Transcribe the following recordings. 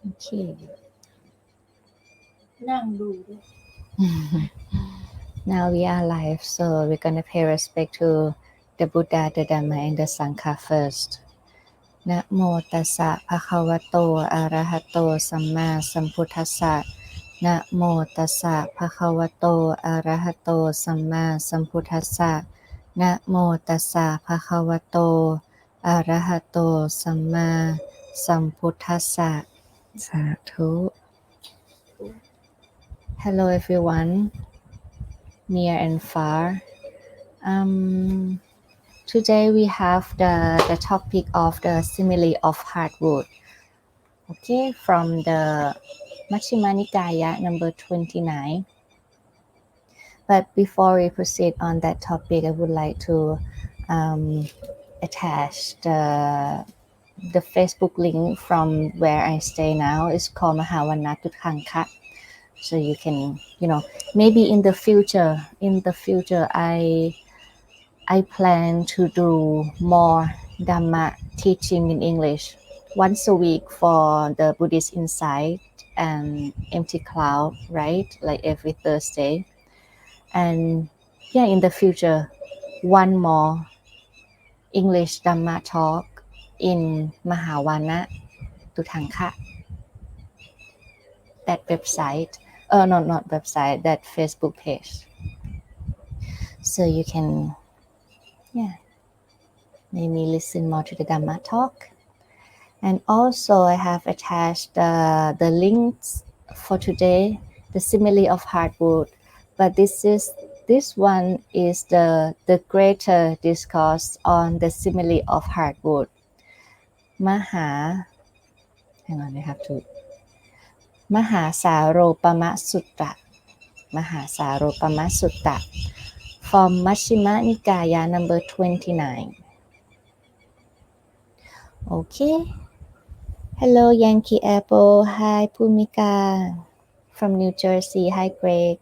Okay. นั่งดูด้วย Now we are live, so we're gonna pay respect to the Buddha, the Dhamma, and the Sangha first. นะโมตัสสะภะคะวะโตอะระหะโตสัมมาสัมพุทธัสสะนะโมตัสสะภะคะวะโตอะระหะโตสัมมาสัมพุทธัสสะนะโมตัสสะภะคะวะโตอะระหะโตสัมมาสัมพุทธัสสะสาธุ Hello everyone, near and far. Today we have the topic of the Simile of Heartwood. Okay, from the Majjhima Nikaya number 29. But before we proceed on that topic, I would like to attach the Facebook link from where I stay now. It's called Mahawana Tutkangka. So you can, maybe in the future, I plan to do more Dhamma teaching in English once a week for the Buddhist Insight and Empty Cloud, right? Like every Thursday. And yeah, in the future, one more English Dhamma talk in Mahawana Tuthangka. That website, no, not website, that Facebook page. So you can, maybe listen more to the Dhamma talk. And also I have attached the links for today, the Simile of Heartwood. But this one is the greater discourse on the Simile of Heartwood. Hang on, I have to. Mahasaropama Sutta. Mahasaropama Sutta from Majjhima Nikaya number 29. Okay. Hello, Yankee Apple. Hi, Pumika from New Jersey. Hi, Greg.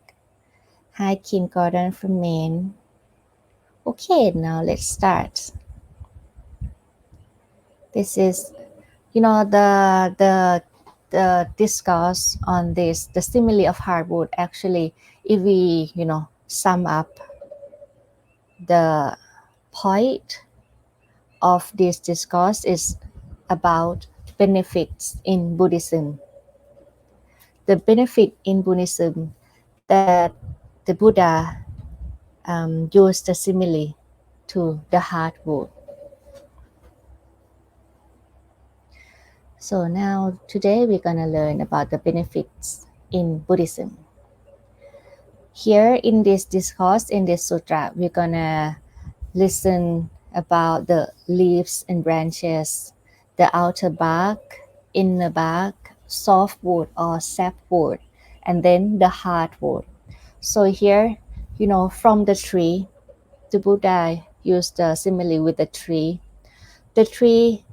Hi, Kim Gordon from Maine. Okay, now let's start. This is, the discourse on this, the Simile of Heartwood. Actually, if we, sum up the point of this discourse is about benefits in Buddhism. The benefit in Buddhism that the Buddha used the simile to the heartwood. So now today we're going to learn about the benefits in Buddhism. Here in this discourse, in this sutra, we're going to listen about the leaves and branches, the outer bark, inner bark, soft wood or sap wood, and then the hardwood. So here, from the tree, the Buddha used the simile with the tree. The tree,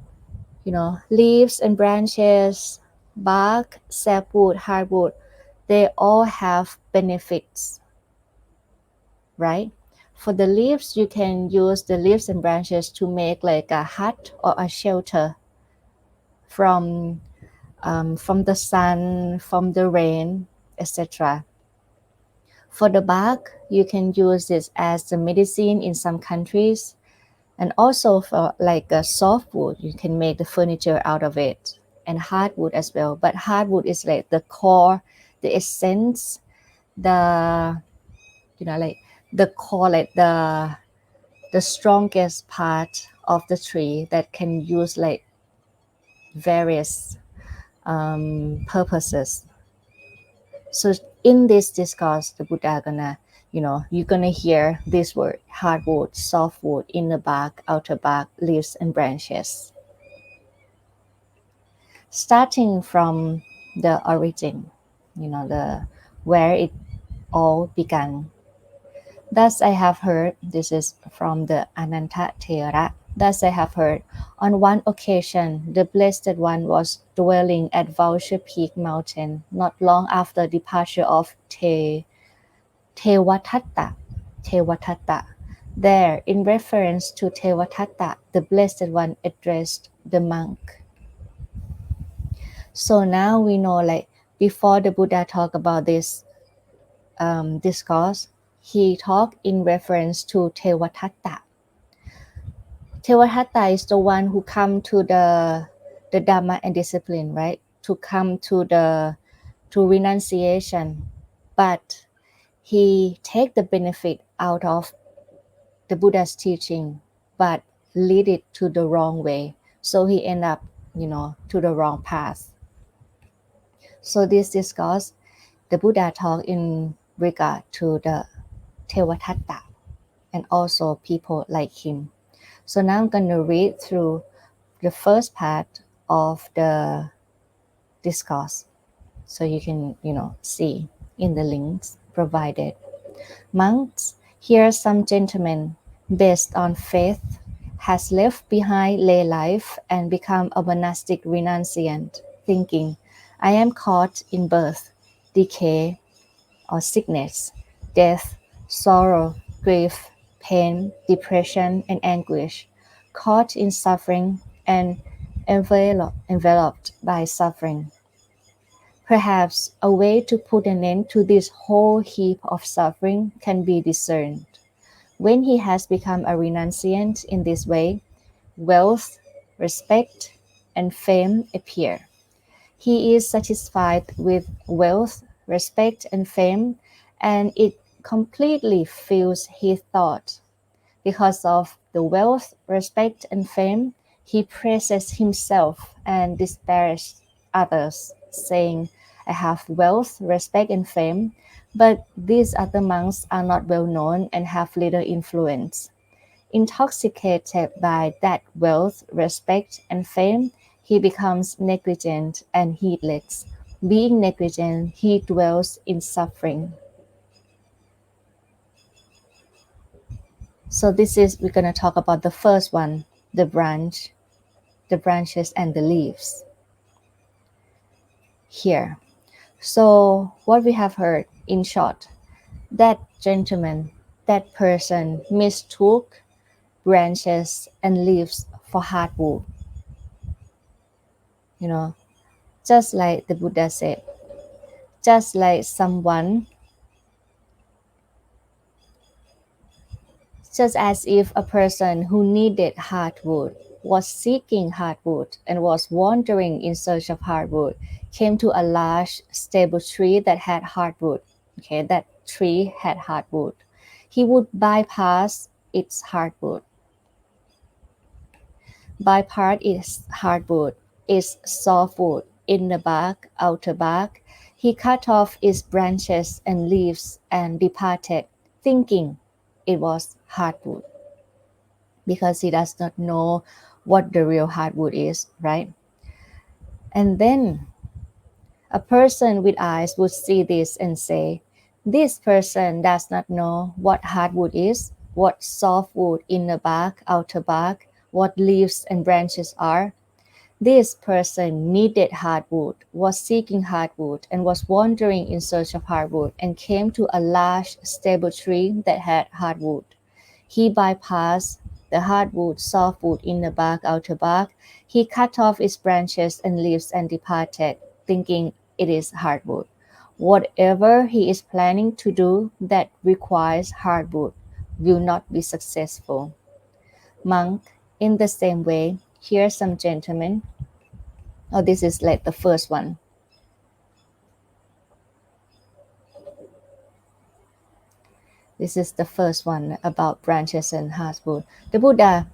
leaves and branches, bark, sapwood, hardwood, they all have benefits, right? For the leaves, you can use the leaves and branches to make like a hut or a shelter from the sun, from the rain, etc. For the bark, you can use it as the medicine in some countries, and also for like a softwood, you can make the furniture out of it, and hardwood as well. But hardwood is like the core, the essence, the like the core, like the strongest part of the tree that can use like various purposes. So in this discourse, the Buddha gonna, you're gonna hear this word: hardwood, softwood, inner bark, outer bark, leaves and branches. Starting from the origin, the where it all began. Thus I have heard, this is from the Ananta Thera. Thus I have heard, on one occasion the Blessed One was dwelling at Vulture Peak Mountain not long after departure of Tevatatta. There, in reference to Tevatatta, the Blessed One addressed the monk. So now we know, like, before the Buddha talked about this discourse, he talked in reference to Tevatatta. Tevatatta is the one who come to the Dhamma and discipline, right? To come to renunciation, but he take the benefit out of the Buddha's teaching, but lead it to the wrong way. So he end up, to the wrong path. So this discourse, the Buddha talked in regard to the Tevatatta and also people like him. So now I'm going to read through the first part of the discourse so you can, see in the links provided. Monks, here some gentleman, based on faith, has left behind lay life and become a monastic renunciant, thinking, I am caught in birth, decay, or sickness, death, sorrow, grief, pain, depression, and anguish, caught in suffering and enveloped by suffering. Perhaps a way to put an end to this whole heap of suffering can be discerned. When he has become a renunciant in this way, wealth, respect, and fame appear. He is satisfied with wealth, respect, and fame, and it completely fills his thought. Because of the wealth, respect, and fame, he praises himself and disparages others, saying, I have wealth, respect, and fame, but these other monks are not well known and have little influence. Intoxicated by that wealth, respect, and fame, he becomes negligent and heedless. Being negligent, he dwells in suffering. So we're going to talk about the first one, the branches and the leaves here. So what we have heard in short, that gentleman, that person mistook branches and leaves for hardwood. Just like the Buddha said, just like someone, just as if a person who needed hardwood was seeking hardwood and was wandering in search of hardwood, came to a large stable tree that had hardwood. Okay, that tree had hardwood. He would bypass its hardwood. Bypass its hardwood, its softwood, inner bark, outer bark. He cut off its branches and leaves and departed, thinking it was hardwood, because he does not know what the real hardwood is, right? And then a person with eyes would see this and say, this person does not know what hardwood is, what softwood, inner bark, outer bark, what leaves and branches are. This person needed hardwood, was seeking hardwood, and was wandering in search of hardwood, and came to a large stable tree that had hardwood. He bypassed the hardwood, softwood, inner bark, outer bark. He cut off its branches and leaves and departed, thinking it is hardwood. Whatever he is planning to do that requires hardwood will not be successful. Monk, in the same way, here some gentlemen. Oh, this is like the first one. This is the first one about branches and hardwood. The Buddha,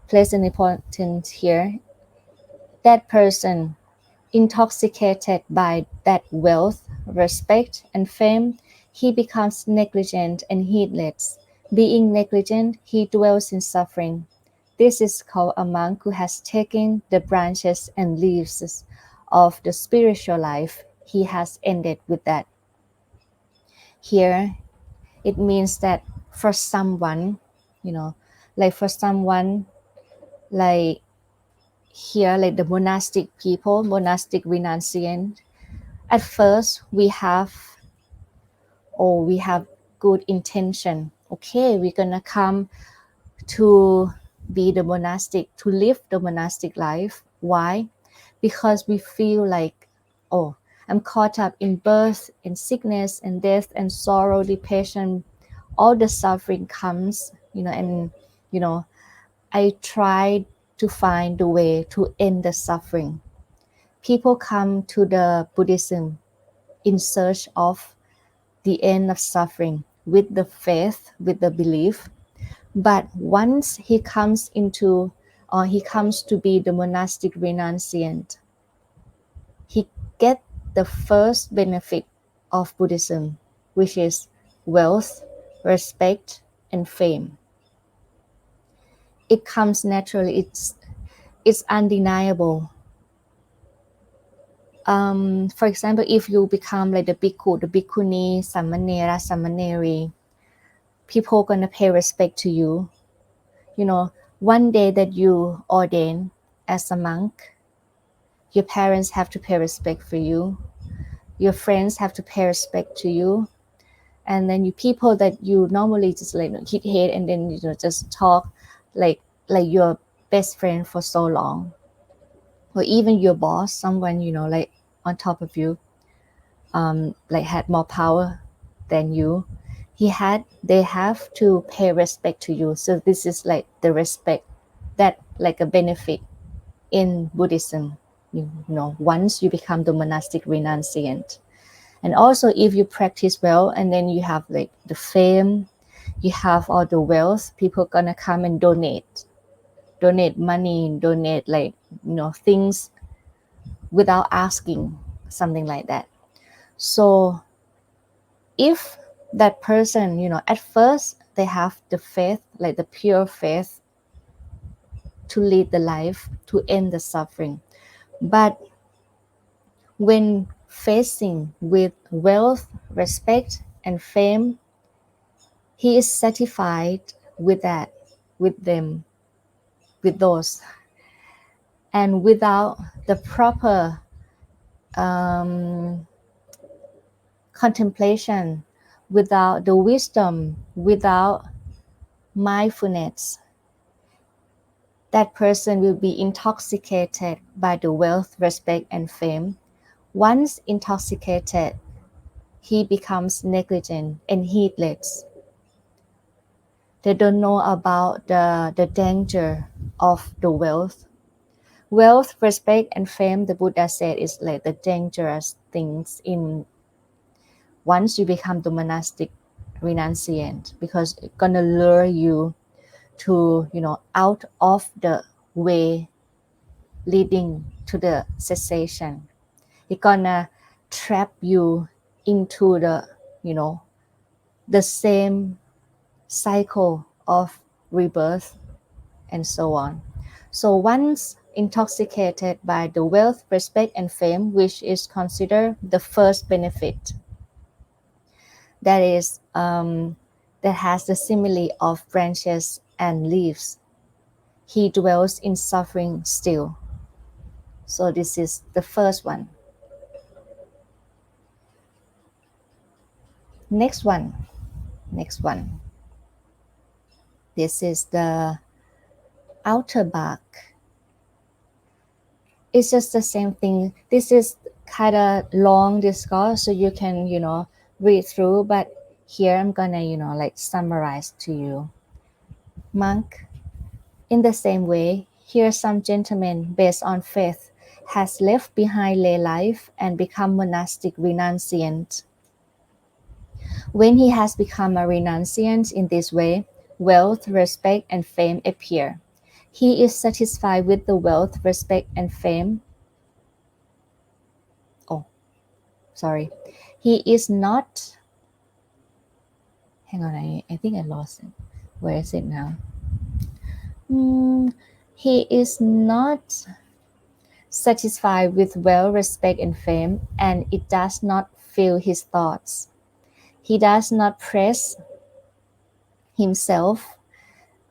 placed an importance here. That person intoxicated by that wealth, respect, and fame, he becomes negligent and heedless. Being negligent, he dwells in suffering. This is called a monk who has taken the branches and leaves of the spiritual life. He has ended with that. Here, it means that for someone, like for someone, like here, like the monastic people, monastic renunciant, at first we have good intention. Okay, we're gonna come to be the monastic, to live the monastic life. Why? because we feel like, oh, I'm caught up in birth and sickness and death and sorrow, depression, all the suffering comes, and you know I try to find the way to end the suffering. People come to the Buddhism in search of the end of suffering with the faith, with the belief. But once he comes to be the monastic renunciant, he get the first benefit of Buddhism, which is wealth, respect, and fame. It comes naturally. It's undeniable. For example, if you become like the bhikkhu, the bhikkhuni, samanera, samaneri, people gonna pay respect to you. One day that you ordain as a monk, your parents have to pay respect for you. Your friends have to pay respect to you, and then you people that you normally just like hit head and then just talk like your best friend for so long, or even your boss, someone like on top of you, like had more power than you. They have to pay respect to you. So this is like the respect that like a benefit in Buddhism. Once you become the monastic renunciant, and also if you practice well, and then you have like the fame, you have all the wealth, people gonna come and donate money, donate like things without asking, something like that. So if that person, at first they have the faith, like the pure faith to lead the life, to end the suffering. But when facing with wealth, respect, and fame, he is satisfied with that, with them, with those. And without the proper um, contemplation, without the wisdom, without mindfulness, that person will be intoxicated by the wealth, respect, and fame. Once intoxicated, he becomes negligent and heedless. They don't know about the danger of the wealth. Wealth, respect, and fame, the Buddha said, is like the dangerous things in once you become the monastic renunciant, because it's gonna lure you to out of the way leading to the cessation. It's gonna trap you into the same cycle of rebirth and so on. So once intoxicated by the wealth, respect, and fame, which is considered the first benefit, that is that has the simile of branches and leaves, he dwells in suffering still. So this is the first one. Next one. This is the outer bark. It's just the same thing. This is kind of long discourse, so you can read through, but here I'm gonna like summarize to you. Monk. In the same way, here some gentleman based on faith has left behind lay life and become monastic renunciant. When he has become a renunciant in this way, wealth, respect, and fame appear. He is satisfied with the wealth, respect, and fame. Oh, sorry. He is not. Hang on, I think I lost it. Where is it now? He is not satisfied with wealth, respect, and fame, and it does not fill his thoughts. He does not press himself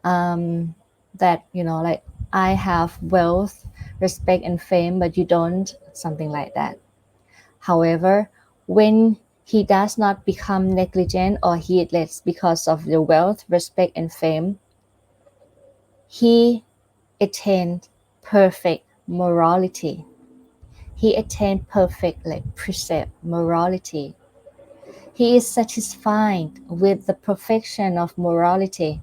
that like I have wealth, respect, and fame, but you don't, something like that. However, when he does not become negligent or heedless because of the wealth, respect, and fame, he attained perfect morality. he attained perfect precept morality. He is satisfied with the perfection of morality.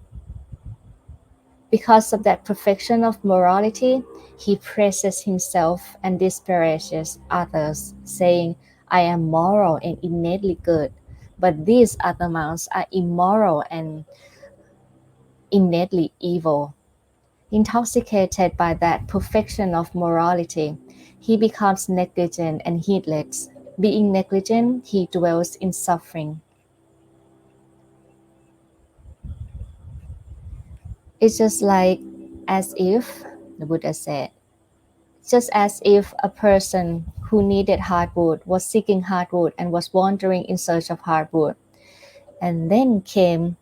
Because of that perfection of morality, he praises himself and disparages others, saying, I am moral and innately good, but these other monks are immoral and innately evil. Intoxicated by that perfection of morality, he becomes negligent and heedless. Being negligent, he dwells in suffering. It's just like as if, the Buddha said, just as if a person who needed hardwood was seeking hardwood and was wandering in search of hardwood, and then came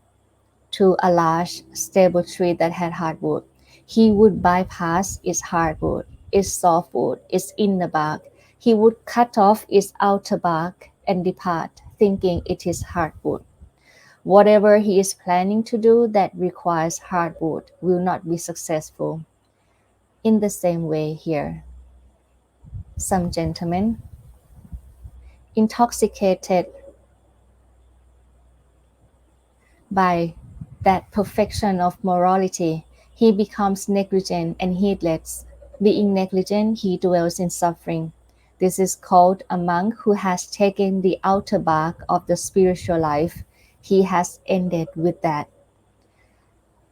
to a large stable tree that had hardwood. He would bypass its hardwood, its softwood, its inner bark. He would cut off its outer bark and depart, thinking it is hardwood. Whatever he is planning to do that requires hardwood will not be successful. In the same way here, some gentlemen, intoxicated by that perfection of morality, he becomes negligent and heedless. Being negligent, he dwells in suffering. This is called a monk who has taken the outer bark of the spiritual life. He has ended with that.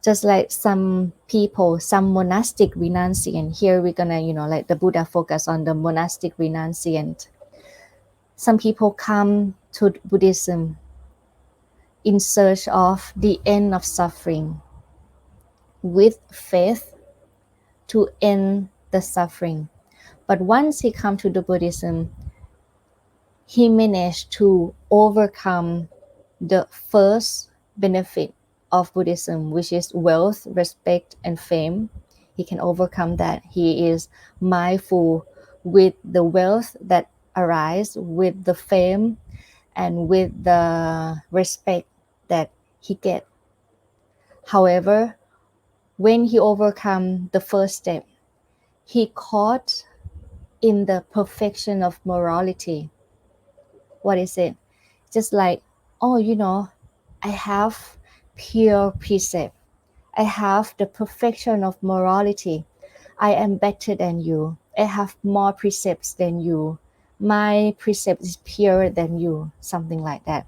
Just like some people, some monastic renunciant. Here we're gonna, like the Buddha focus on the monastic renunciant. Some people come to Buddhism in search of the end of suffering, with faith to end the suffering. But once he come to the Buddhism, he managed to overcome the first benefit of Buddhism, which is wealth, respect, and fame. He can overcome that. He is mindful with the wealth that arises, with the fame, and with the respect that he gets. However, when he overcome the first step, he caught in the perfection of morality. What is it? Just like, oh, I have pure precept. I have the perfection of morality. I am better than you. I have more precepts than you. My precept is purer than you, something like that.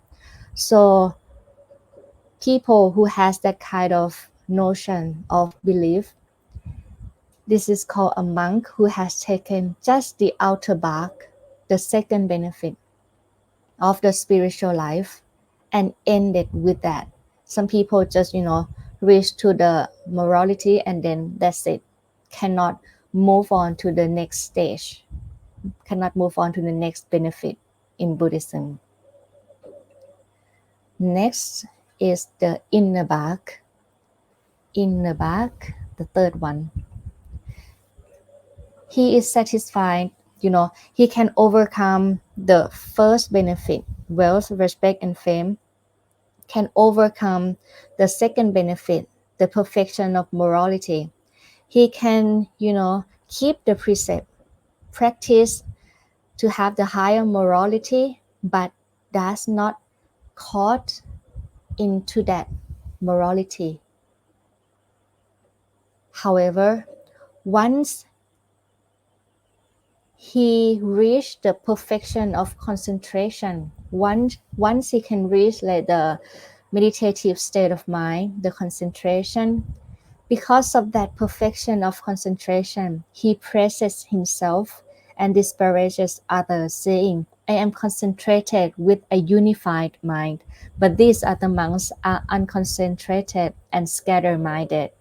So people who has that kind of notion of belief, this is called a monk who has taken just the outer bark, the second benefit of the spiritual life, and ended with that. Some people just, reach to the morality and then that's it. Cannot move on to the next stage, cannot move on to the next benefit in Buddhism. Next is the inner bark. Inner bark, the third one. He is satisfied, he can overcome the first benefit, wealth, respect, and fame, can overcome the second benefit, the perfection of morality. He can, keep the precept, practice to have the higher morality, but does not caught into that morality. However, once he reached the perfection of concentration, once he can reach like the meditative state of mind, the concentration, because of that perfection of concentration, he praises himself and disparages others, saying, I am concentrated with a unified mind, but these other monks are unconcentrated and scatter-minded.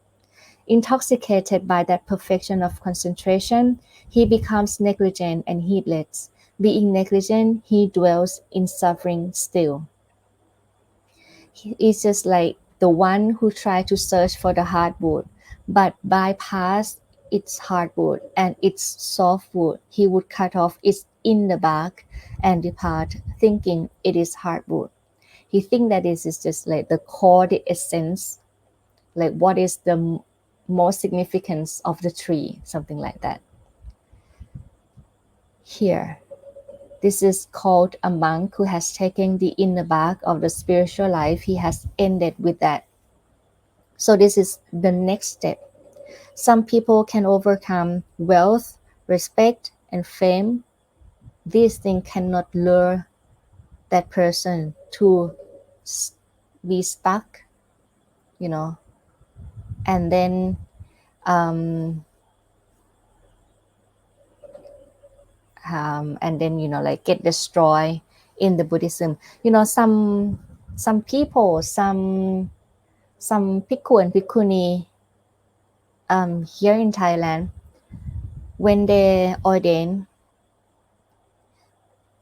Intoxicated by that perfection of concentration, he becomes negligent and heedless. Being negligent, he dwells in suffering still. He is just like the one who tried to search for the hardwood, but bypass its hardwood and its softwood. He would cut off its inner bark and depart, thinking it is hardwood. He think that this is just like the core, the essence, like what is the most significance of the tree, something like that. Here, this is called a monk who has taken the inner bark of the spiritual life. He has ended with that. So this is the next step. Some people can overcome wealth, respect, and fame. These things cannot lure that person to be stuck, you know, and then like get destroyed in the Buddhism. Some people, some bhikkhu and bhikkhuni here in Thailand, when they ordain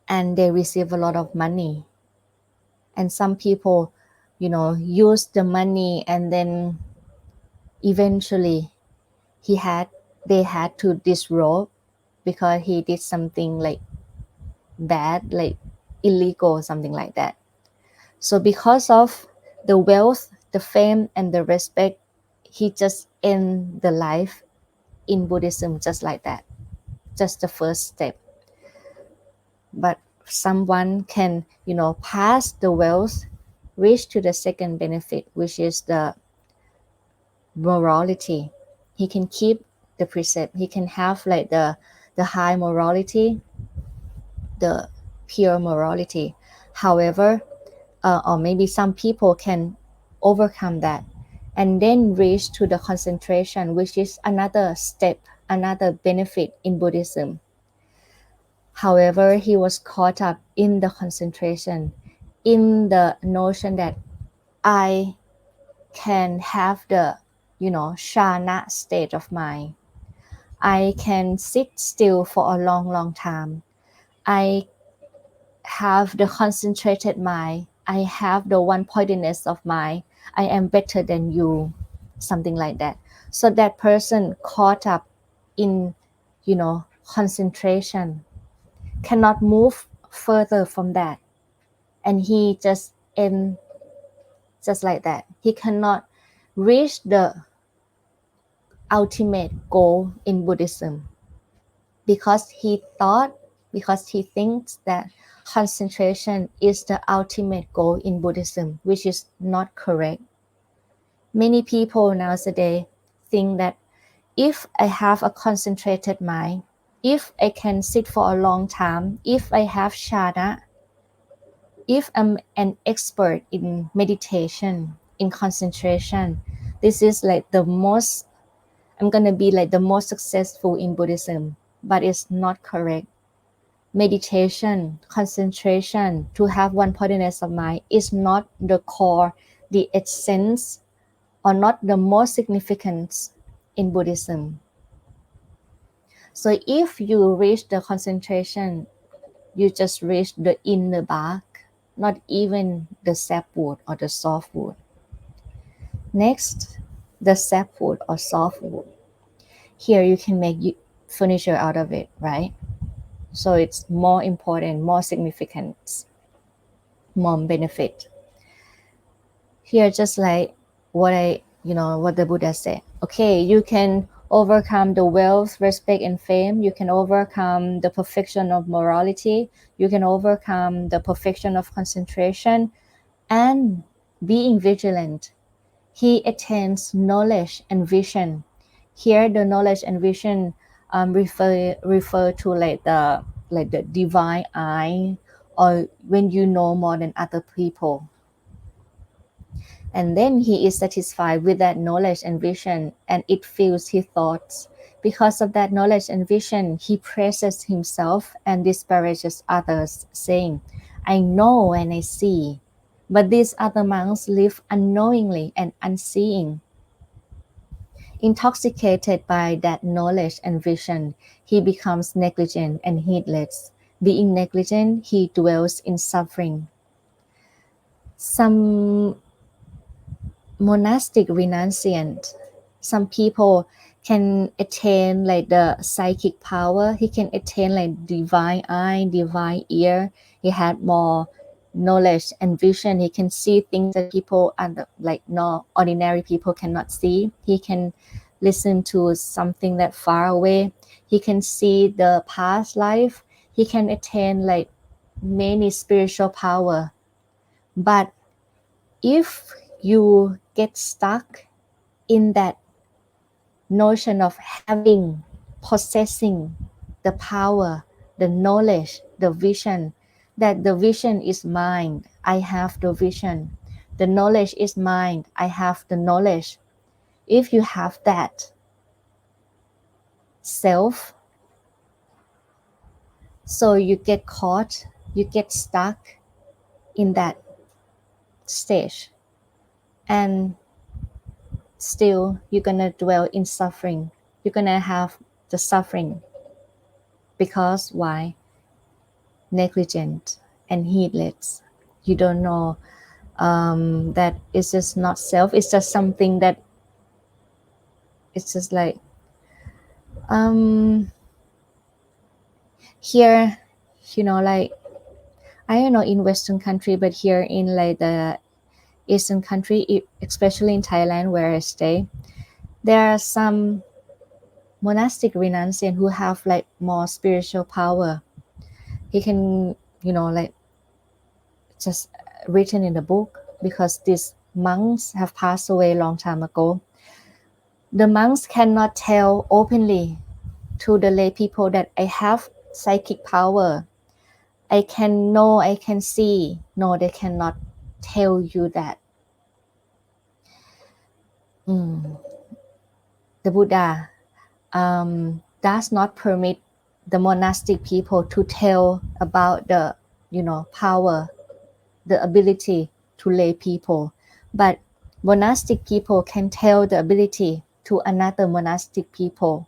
and they receive a lot of money, and some people, use the money, and then eventually they had to disrobe because he did something like bad, like illegal, something like that. So because of the wealth, the fame, and the respect, he just end the life in Buddhism just like that. Just the first step. But someone can, pass the wealth, reach to the second benefit, which is the morality. He can keep the precept. He can have like the high morality, the pure morality. However, or maybe some people can overcome that and then reach to the concentration, which is another step, another benefit in Buddhism. However, he was caught up in the concentration, in the notion that I can have the, shana state of mind. I can sit still for a long, long time. I have the concentrated mind. I have the one-pointedness of mind. I am better than you, something like that. So that person caught up in, concentration cannot move further from that. And he just end just like that. He cannot reach the ultimate goal in Buddhism because he thinks that concentration is the ultimate goal in Buddhism, which is not correct. Many people nowadays think that if I have a concentrated mind, if I can sit for a long time, if I have jhana, if I'm an expert in meditation, in concentration, this is like I'm going to be like the most successful in Buddhism, but it's not correct. Meditation, concentration, to have one-pointedness of mind is not the core, the essence, or not the most significant in Buddhism. So if you reach the concentration, you just reach the inner bark, not even the sapwood or the softwood. Next, the sapwood or softwood. Here you can make furniture out of it, right? So it's more important, more significant, more benefit. Here, just like what the Buddha said. Okay, you can overcome the wealth, respect, and fame. You can overcome the perfection of morality. You can overcome the perfection of concentration and being vigilant. He attains knowledge and vision. Here, the knowledge and vision refer to like the divine eye, or when you know more than other people. And then he is satisfied with that knowledge and vision, and it fills his thoughts. Because of that knowledge and vision, he praises himself and disparages others, saying, I know and I see. But these other monks live unknowingly and unseeing. Intoxicated by that knowledge and vision, he becomes negligent and heedless. Being negligent, he dwells in suffering. Some monastic renunciant, some people can attain like the psychic power. He can attain like divine eye, divine ear. He had more knowledge and vision. He can see things that people no ordinary people cannot see. He can listen to something that far away. He can see the past life. he can attain like many spiritual power. But if you get stuck in that notion of having, possessing the power, the knowledge, the vision, that the vision is mine, I have the vision, the knowledge is mine, I have the knowledge. If you have that self, so you get caught, you get stuck in that stage, and still you're gonna dwell in suffering. You're gonna have the suffering because why? Negligent and heedless. You don't know that it's just not self. It's just something that it's just like here, like I don't know in Western country, but here in like the Eastern country, especially in Thailand where I stay, there are some monastic renunciant who have like more spiritual power. He can, like just written in the book because these monks have passed away a long time ago. The monks cannot tell openly to the lay people that I have psychic power. I can know, I can see. No, they cannot tell you that. The Buddha does not permit the monastic people to tell about the, power, the ability to lay people. But monastic people can tell the ability to another monastic people.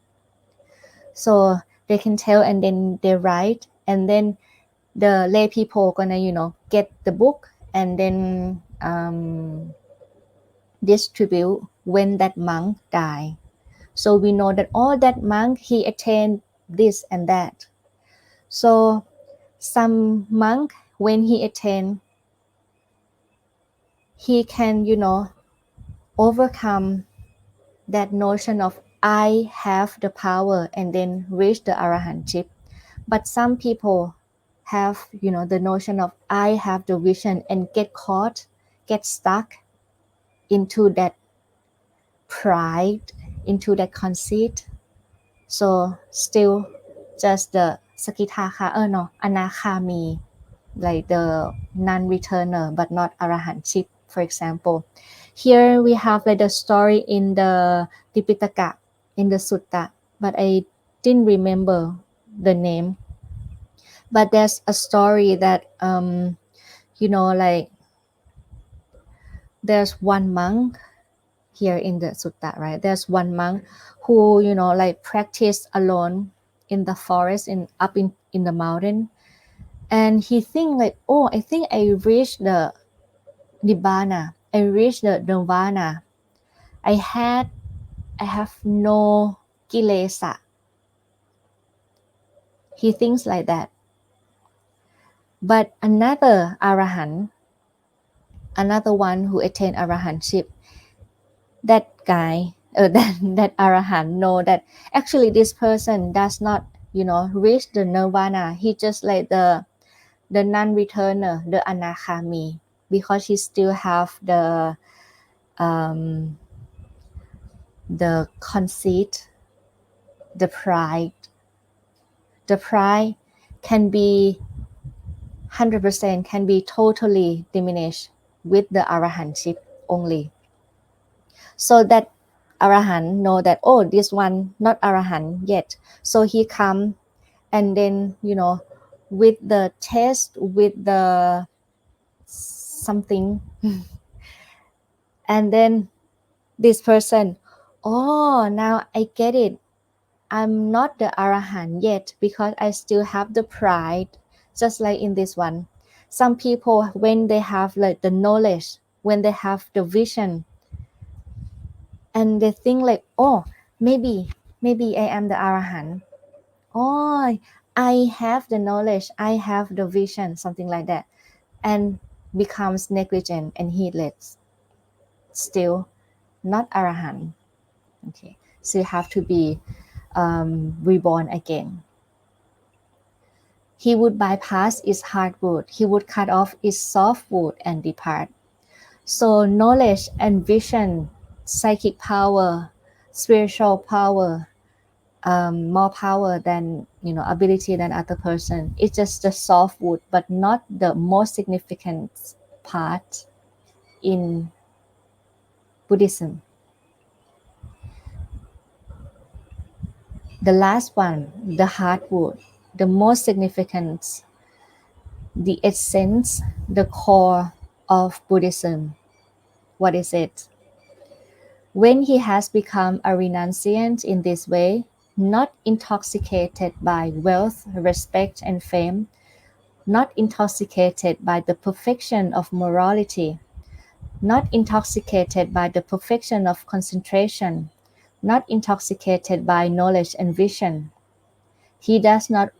So they can tell and then they write, and then the lay people gonna, get the book and then distribute when that monk die. So we know that that monk, he attained this and that. So some monk, when he attained, he can, overcome that notion of I have the power and then reach the arahantship. But some people have, the notion of I have the vision and get caught, get stuck into that pride, into that conceit. So still just the anakami, like the non-returner, but not arahantship, for example. Here we have like the story in the Tipitaka, in the Sutta, but I didn't remember the name. But there's a story that, like there's one monk here in the Sutta, right? There's one monk who, like practice alone in the forest up in the mountain. And he think like, oh, I think I reached the Nibbana. I reached the Nirvana. I have no kilesa. He thinks like that. But another arahant, another one who attained arahantship, that guy, that arahant know that actually this person does not, reach the nirvana. He just like the non-returner, the anakami, because he still have the conceit, the pride. The pride can be 100%, can be totally diminished with the arahantship only. So that arahant know that, oh, this one not arahant yet. So he come and then, with the test, with the something, and then this person, oh, now I get it. I'm not the arahant yet because I still have the pride, just like in this one. Some people, when they have like the knowledge, when they have the vision, and they think like, oh, maybe I am the arahant. Oh, I have the knowledge, I have the vision, something like that, and becomes negligent and heedless. Still not arahant. Okay, so you have to be reborn again. He would bypass its hard wood. He would cut off its soft wood and depart. So knowledge and vision, psychic power, spiritual power, more power than ability than other person. It's just the soft wood, but not the most significant part in Buddhism. The last one, the hardwood, the most significant, the essence, the core of Buddhism. What is it? When he has become a renunciant in this way, not intoxicated by wealth, respect, and fame, not intoxicated by the perfection of morality, not intoxicated by the perfection of concentration, not intoxicated by knowledge and vision. He does not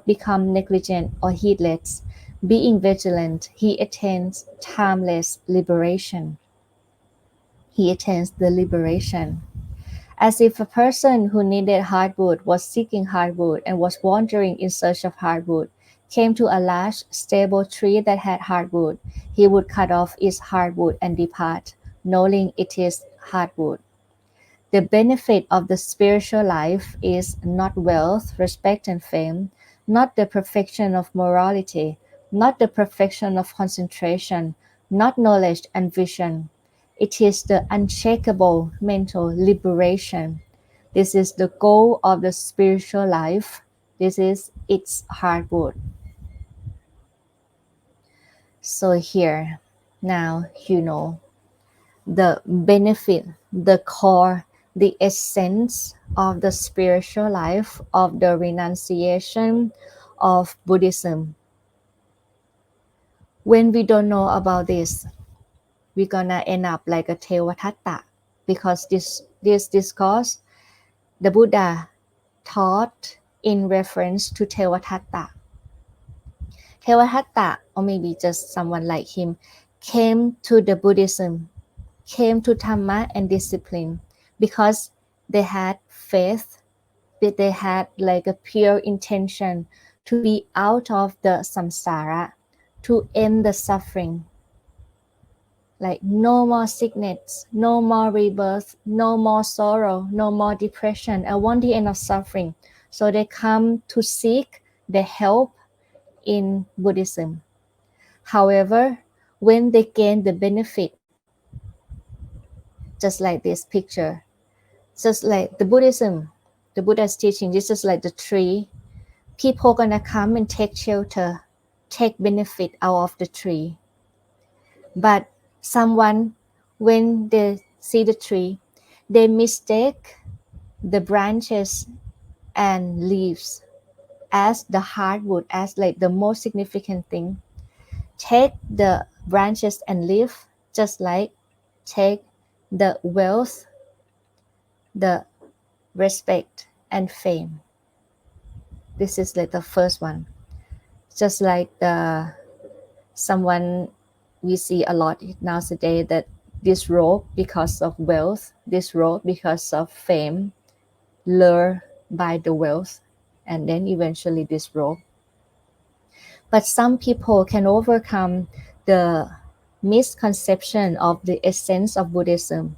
become negligent or heedless. Being vigilant, he attains timeless liberation. He attains the liberation. As if a person who needed hardwood was seeking hardwood and was wandering in search of hardwood, came to a large, stable tree that had hardwood, he would cut off its hardwood and depart, knowing it is hardwood. The benefit of the spiritual life is not wealth, respect, and fame, not the perfection of morality, not the perfection of concentration, not knowledge and vision. It is the unshakable mental liberation. This is the goal of the spiritual life. This is its hardwood. So here, now you know the benefit, the core, the essence of the spiritual life of the renunciation of Buddhism. When we don't know about this, we're gonna end up like a Tevatatta, because this discourse the Buddha taught in reference to Tevatatta. Tevatatta, or maybe just someone like him, came to the Buddhism, came to Dhamma and discipline because they had faith, but they had like a pure intention to be out of the samsara, to end the suffering. Like no more sickness, no more rebirth, no more sorrow, no more depression. I want the end of suffering. So they come to seek the help in Buddhism. However, when they gain the benefit, just like this picture, just like the Buddha's teaching, this is like the tree. People gonna come and take shelter, take benefit out of the tree. But someone, when they see the tree, they mistake the branches and leaves as the hardwood, as like the most significant thing. Take the branches and leaf, just like take the wealth, the respect, and fame. This is like the first one. Just like someone we see a lot nowadays, that this robe because of wealth, this robe because of fame, lure by the wealth, and then eventually this robe. But some people can overcome the misconception of the essence of Buddhism.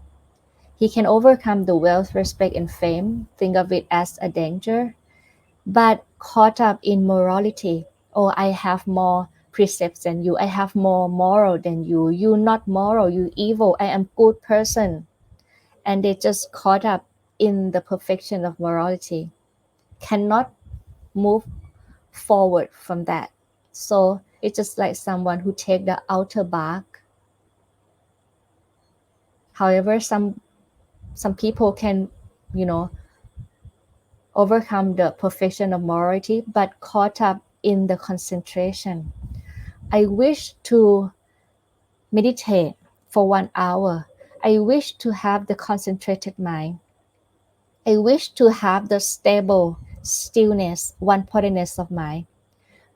He can overcome the wealth, respect, and fame, think of it as a danger, but caught up in morality. Oh, I have more precepts than you. I have more moral than you. You not moral, you evil. I am good person. And they just caught up in the perfection of morality. Cannot move forward from that. So it's just like someone who take the outer bark. However, some people can, overcome the perfection of morality, but caught up in the concentration. I wish to meditate for 1 hour. I wish to have the concentrated mind. I wish to have the stable stillness, one-pointedness of mind,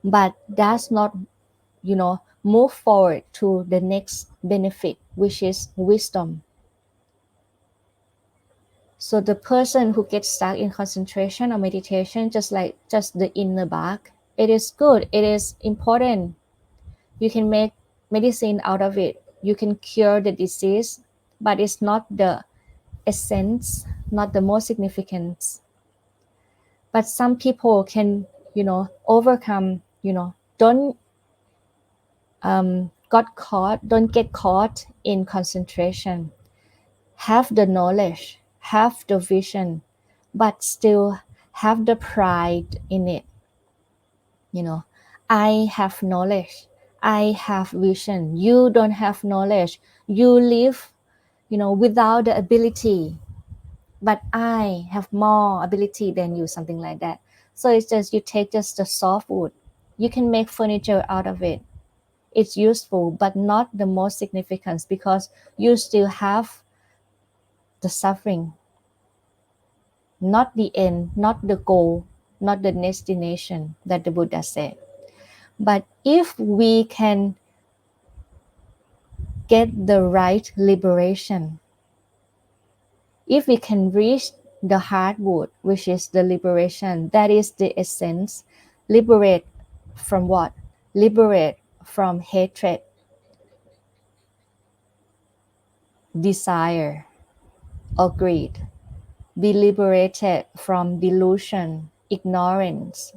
but does not, move forward to the next benefit, which is wisdom. So the person who gets stuck in concentration or meditation, just the inner bark, it is good, it is important. You can make medicine out of it. You can cure the disease, but it's not the essence, not the most significant. But some people can, overcome, don't get caught in concentration, have the knowledge, have the vision, but still have the pride in it. You know, I have knowledge, I have vision. You don't have knowledge. You live, without the ability, but I have more ability than you, something like that. So it's just you take just the soft wood. You can make furniture out of it. It's useful, but not the most significant because you still have the suffering, not the end, not the goal, not the destination that the Buddha said. But if we can get the right liberation, if we can reach the heartwood, which is the liberation, that is the essence, liberate from what? Liberate from hatred, desire, or greed. Be liberated from delusion, ignorance,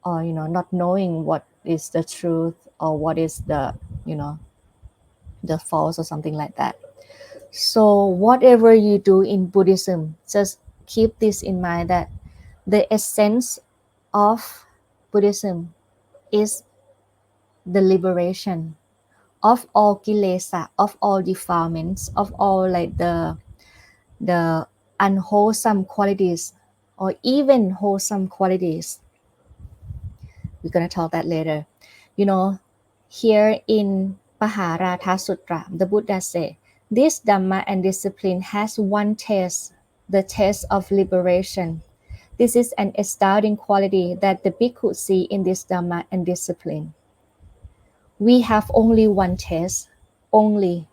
or not knowing what is the truth or what is you know the false or something like that. So whatever you do in Buddhism, just keep this in mind, that the essence of Buddhism is the liberation of all kilesa, of all defilements, of all like the unwholesome qualities or even wholesome qualities. We're going to talk that later. Here in Paharata Sutra, the Buddha said, this Dhamma and discipline has one test, the test of liberation. This is an astounding quality that the bhikkhu see in this Dhamma and discipline. We have only one test, only.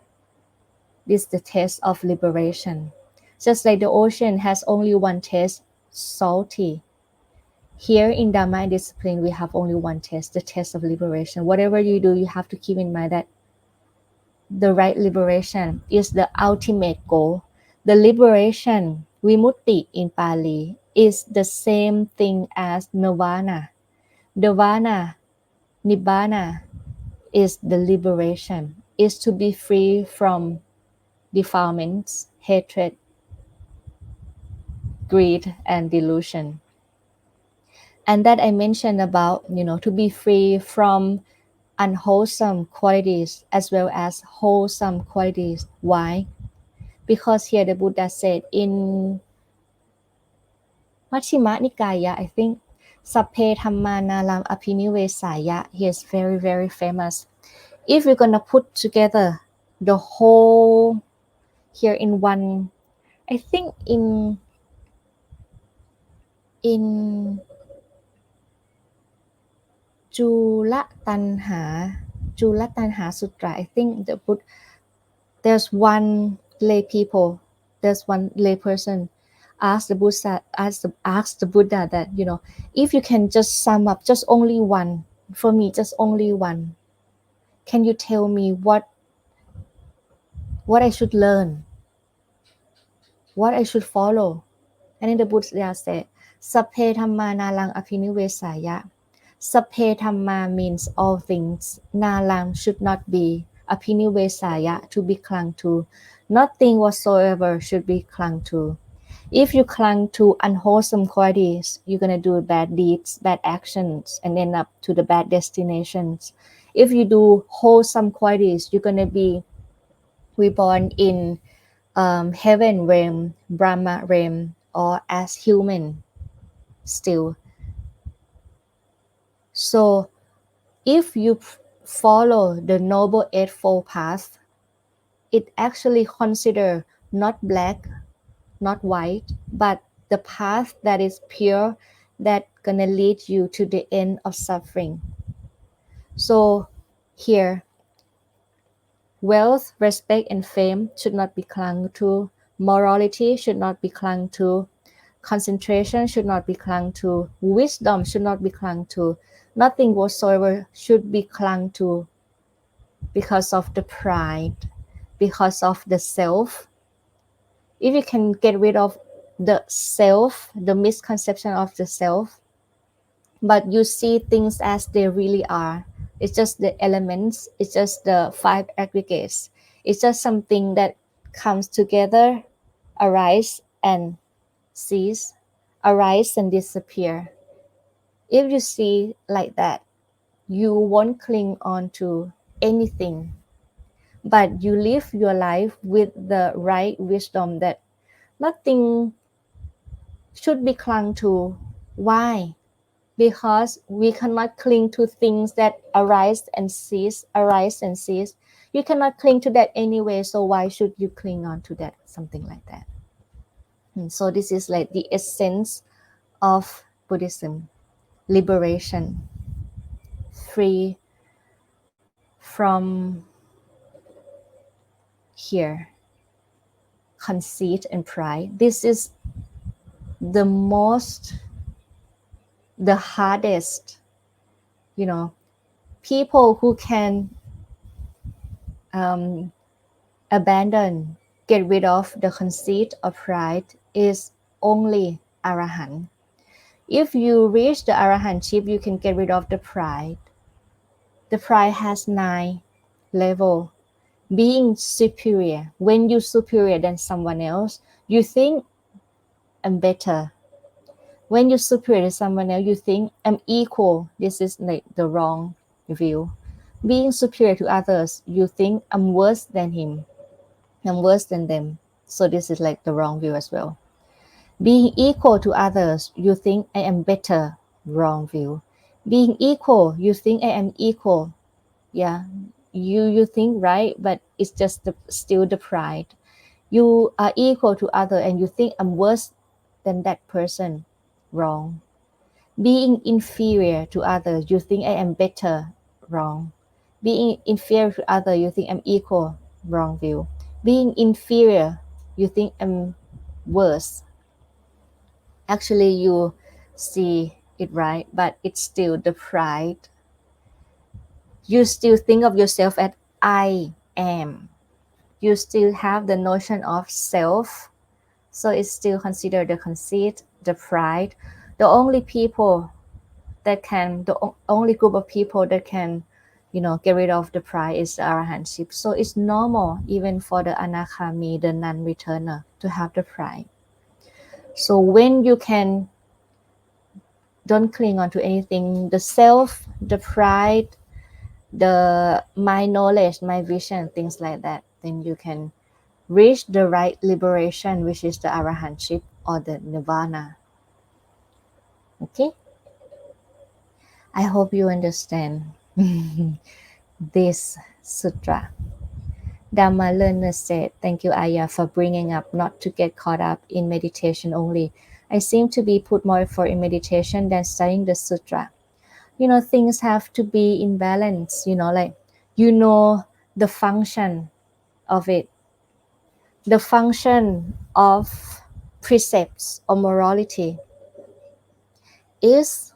This is the test of liberation. Just like the ocean has only one test, salty. Here in Dhamma and discipline, we have only one test, the test of liberation. Whatever you do, you have to keep in mind that the right liberation is the ultimate goal. The liberation, vimutti in Pali, is the same thing as nirvana. Nirvana, nibbana, is the liberation, is to be free from defilements, hatred, greed, and delusion. And that I mentioned about, to be free from unwholesome qualities as well as wholesome qualities. Why? Because here the Buddha said in Majjhima Nikaya, I think, Sapphe Dhamma Nalam Apinivesaya, he is very, very famous. If we're going to put together the whole here in one, I think in Jula Tanha Sutra, I think there's one lay people, there's one lay person ask the Buddha that, if you can just sum up just only one, for me, just only one, can you tell me what I should learn, what I should follow? And then the Buddha said, Sapphe Dhamma Nalang Apinivesaya. Sapphe Dhamma means all things. Nalang should not be. Apinivesaya, to be clung to. Nothing whatsoever should be clung to. If you clung to unwholesome qualities, you're going to do bad deeds, bad actions, and end up to the bad destinations. If you do wholesome qualities, you're going to be reborn in heaven realm, Brahma realm, or as human still. So if you follow the Noble Eightfold Path, it actually consider not black, not white, but the path that is pure, that gonna lead you to the end of suffering. So here, wealth, respect, and fame should not be clung to, Morality should not be clung to. Concentration should not be clung to. Wisdom should not be clung to. Nothing whatsoever should be clung to because of the pride, because of the self. If you can get rid of the self, the misconception of the self, but you see things as they really are. It's just the elements, it's just the five aggregates. It's just something that comes together, arise and cease, arise and disappear. If you see like that, you won't cling on to anything, but you live your life with the right wisdom that nothing should be clung to. Why? Because we cannot cling to things that arise and cease, arise and cease. You cannot cling to that anyway, so why should you cling on to that? Something like that. So this is like the essence of Buddhism: liberation, free from here, conceit and pride. This is the most, the hardest, people who can abandon, get rid of the conceit or pride is only Arahant. If you reach the Arahantship, you can get rid of the pride. The pride has 9 levels. Being superior. When you're superior than someone else, you think I'm better. When you're superior to someone else, you think I'm equal. This is like the wrong view. Being superior to others, you think I'm worse than him. I'm worse than them. So this is like the wrong view as well. Being equal to others, you think I am better. Wrong view. Being equal, you think I am equal. Yeah, you think right, but it's just still the pride. You are equal to other and you think I'm worse than that person. Wrong. Being inferior to others, you think I am better. Wrong. Being inferior to other, you think I'm equal. Wrong view. Being inferior, you think I'm worse. Actually, you see it right, but it's still the pride. You still think of yourself as I am. You still have the notion of self, so it's still considered the conceit, the pride. The only people only group of people that can, get rid of the pride is the arahantship. So it's normal even for the anakhami, the non-returner, to have the pride. So when you can don't cling on to anything, the self, the pride, the my knowledge, my vision, things like that, then you can reach the right liberation, which is the arahantship or the nirvana. Okay, I hope you understand this sutra. Dhamma learner said, "Thank you, Aya, for bringing up not to get caught up in meditation only. I seem to be put more effort in meditation than studying the sutra. Things have to be in balance, like, the function of it. The function of precepts or morality is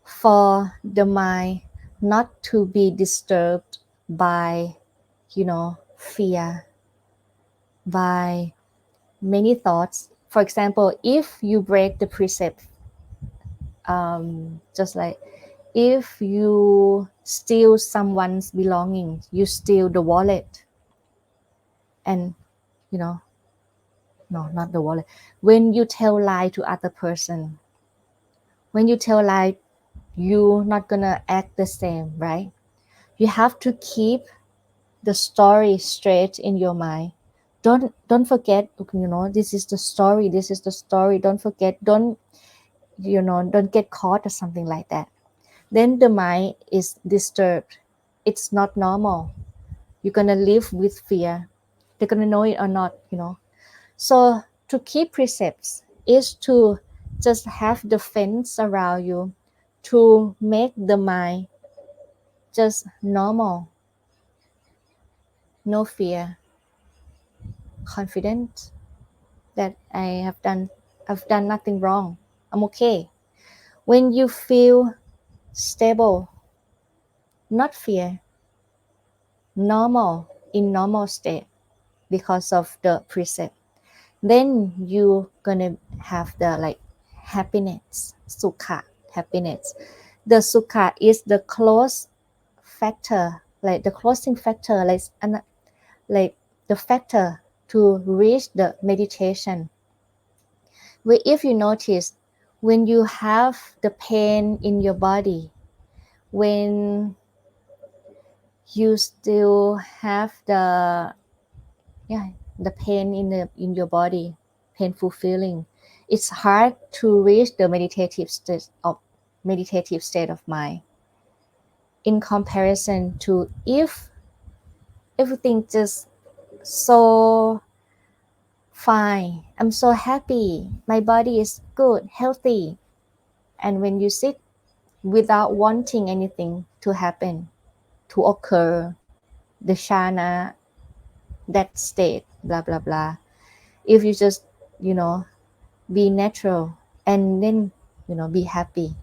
for the mind not to be disturbed by, fear, by many thoughts. For example, if you break the precept, just like if you steal someone's belongings, you steal the wallet, and no, not the wallet. When you tell lie to other person, when you tell lie, you're not gonna act the same, right? You have to keep the story straight in your mind. Don't forget, this is the story, this is the story. Don't forget, don't get caught or something like that. Then the mind is disturbed. It's not normal. You're gonna live with fear. They're gonna know it or not, So to keep precepts is to just have the fence around you, to make the mind just normal, no fear. confident that I've done nothing wrong. I'm okay. When you feel stable, not fear, normal, in normal state because of the precept, then you gonna have the like happiness, sukha, happiness. The sukha is the close factor, like the closing factor, like the factor to reach the meditation. Where if you notice, when you have the pain in your body, when you still have yeah the pain in your body, painful feeling, it's hard to reach the meditative state of mind, in comparison to if everything just so fine, I'm so happy, my body is good, healthy, and when you sit without wanting anything to happen, to occur, the shana, that state, blah blah blah, if you just you know be natural and then be happy,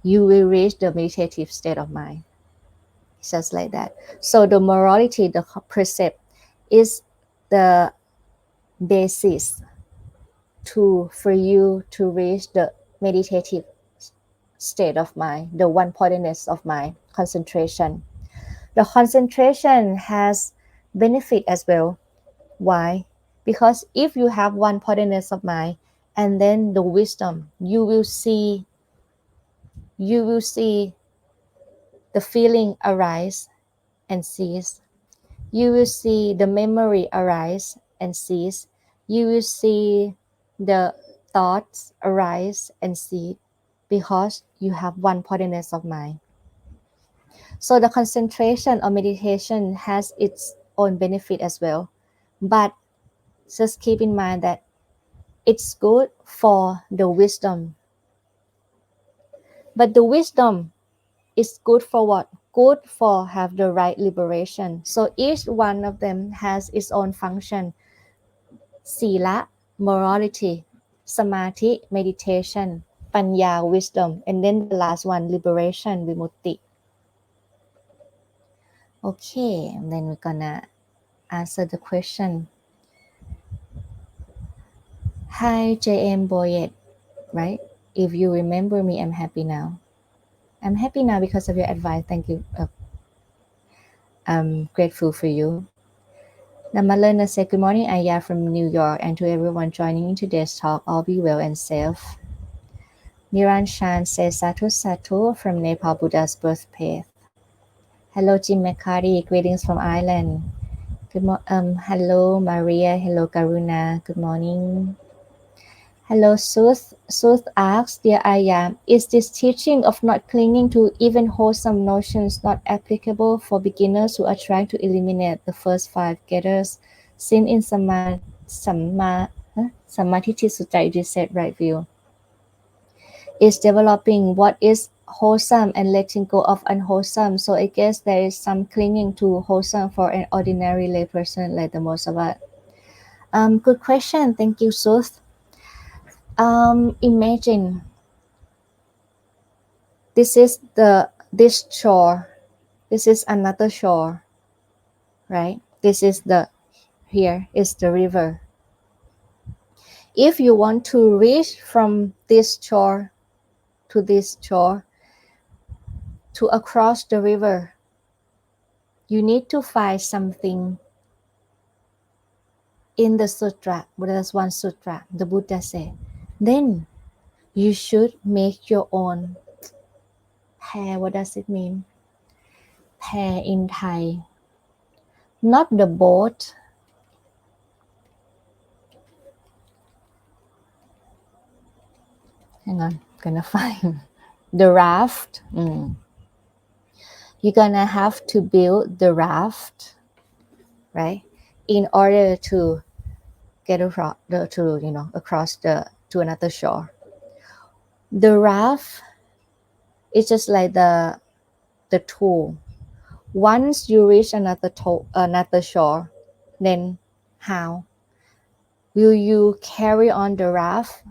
you will reach the meditative state of mind, just like that. So the morality, the precept, is the basis for you to reach the meditative state of mind, the one pointedness of mind, concentration. The concentration has benefit as well. Why? Because if you have one pointedness of mind and then the wisdom, you will see the feeling arise and cease. You will see the memory arise and cease. You will see the thoughts arise and cease because you have one pointedness of mind. So the concentration or meditation has its own benefit as well. But just keep in mind that it's good for the wisdom. But the wisdom is good for what? Good for have the right liberation. So each one of them has its own function. Sila, morality; Samadhi, meditation; Panya, wisdom; and then the last one, liberation, vimutti. Okay, and then we're gonna answer the question. Hi, JM Boyet, right? If you remember me, I'm happy now. I'm happy now because of your advice. Thank you. I'm grateful for you. Namalena said, good morning, Aya from New York, and to everyone joining in today's talk, all be well and safe. Niran Shan says, Satu Satu from Nepal, Buddha's birthplace. Hello, Jim McCarty. Greetings from Ireland. Hello, Maria. Hello, Karuna. Good morning. Hello, Sooth. Sooth asks, dear Aya, is this teaching of not clinging to even wholesome notions not applicable for beginners who are trying to eliminate the first 5 getters? Sin in Samadhi Sutta, it is said right view, is developing what is wholesome and letting go of unwholesome. So I guess there is some clinging to wholesome for an ordinary layperson like the most of us. Good question. Thank you, Sooth. Imagine this is this shore. This is another shore, right? Here is the river. If you want to reach from this shore to this shore to across the river, you need to find something in the sutra. There's one sutra, the Buddha said. Then you should make your own pair. What does it mean? Pair in Thai. Not the boat. Hang on, I'm gonna find the raft. You're gonna have to build the raft, right? In order to get across to another shore. The raft is just like the tool. Once you reach another shore, then How? Will you carry on the raft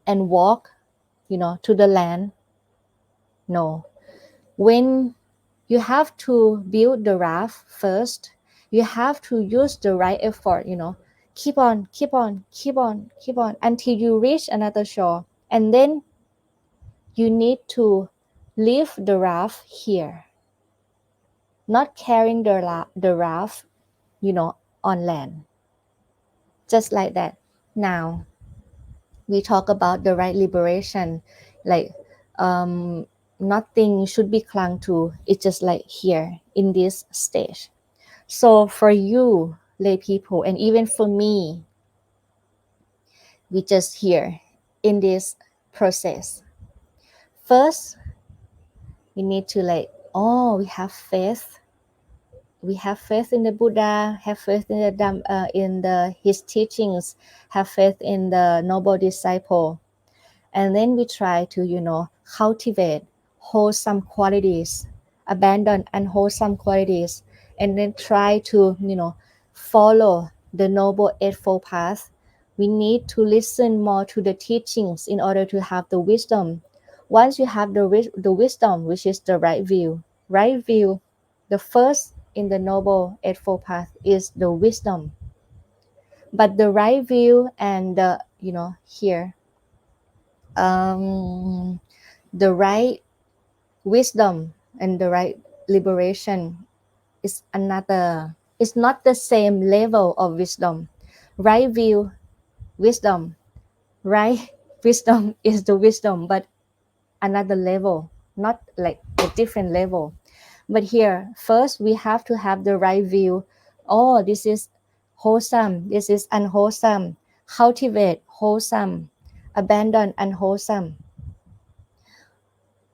and walk, to the land? No. When you have to build the raft first, you have to use the right effort, keep on, keep on, keep on, keep on until you reach another shore. And then you need to leave the raft here, not carrying the raft, on land. Just like that. Now, we talk about the right liberation, like nothing should be clung to. It's just like here in this stage. So for you, lay people, and even for me, we just here in this process. First, we need to we have faith. We have faith in the Buddha, have faith in his teachings, have faith in the noble disciple. And then we try to, cultivate wholesome qualities, abandon unwholesome qualities, and then try to, follow the Noble Eightfold Path. We need to listen more to the teachings in order to have the wisdom. Once you have the wisdom, which is the right view, the first in the Noble Eightfold Path is the wisdom. But the right view and here, the right wisdom and the right liberation is another, it's not the same level of wisdom. Right view, wisdom, right wisdom is the wisdom, but another level, not like a different level. But here, first we have to have the right view. Oh, this is wholesome, this is unwholesome. Cultivate wholesome, abandon unwholesome.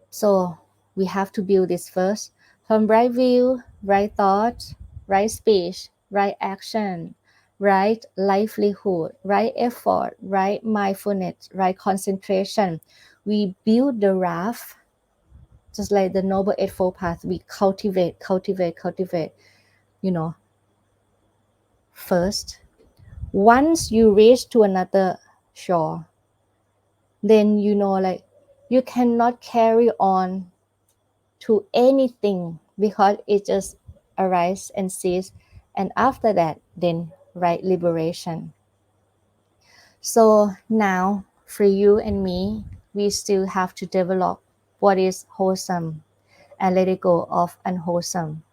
So we have to build this first. From right view, right thought, right speech, right action, right livelihood, right effort, right mindfulness, right concentration. We build the raft, just like the Noble Eightfold Path. We cultivate, first. Once you reach to another shore, then you cannot carry on to anything because it just arises and ceases, and after that then right liberation. So now for you and me, we still have to develop what is wholesome and let it go of unwholesome.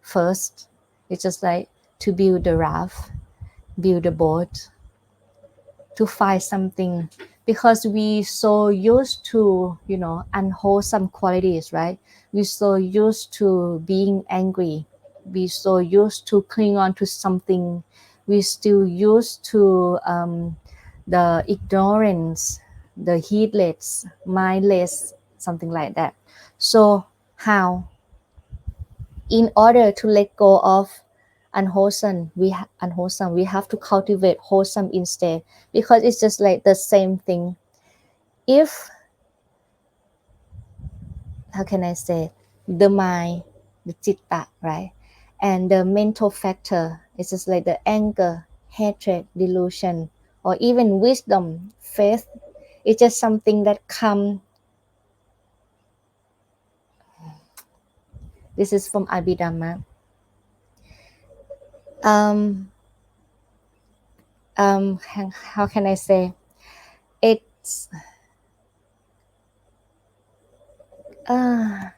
First, it's just like to build the raft, build the boat, to find something, because we so used to unwholesome qualities, right? We so used to being angry, we so used to cling on to something, we still used to the ignorance, the heedless, mindless, something like that. So how, in order to let go of unwholesome, we have to cultivate wholesome instead, because it's just like the same thing. If, how can I say, the mind, the citta, right, and the mental factor, it's just like the anger, hatred, delusion, or even wisdom, faith, it's just something that come. This is from Abhidhamma. How can I say, it's how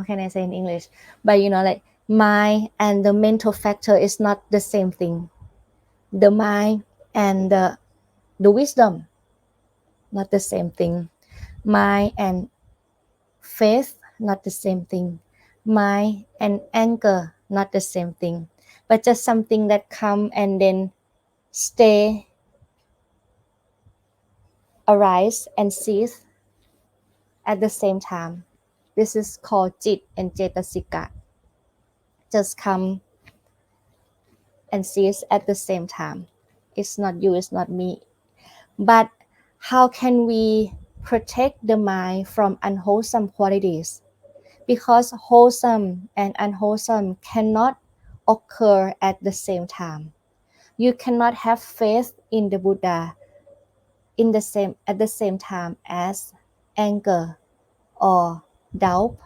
can I say in English? But like mind and the mental factor is not the same thing. The mind and the wisdom, not the same thing. Mind and faith, not the same thing. Mind and anger, not the same thing. But just something that come and then stay, arise and cease at the same time. This is called Jit and Cetasika. Just come and cease at the same time. It's not you, it's not me. But how can we protect the mind from unwholesome qualities? Because wholesome and unwholesome cannot occur at the same time. You cannot have faith in the Buddha at the same time as anger or doubt.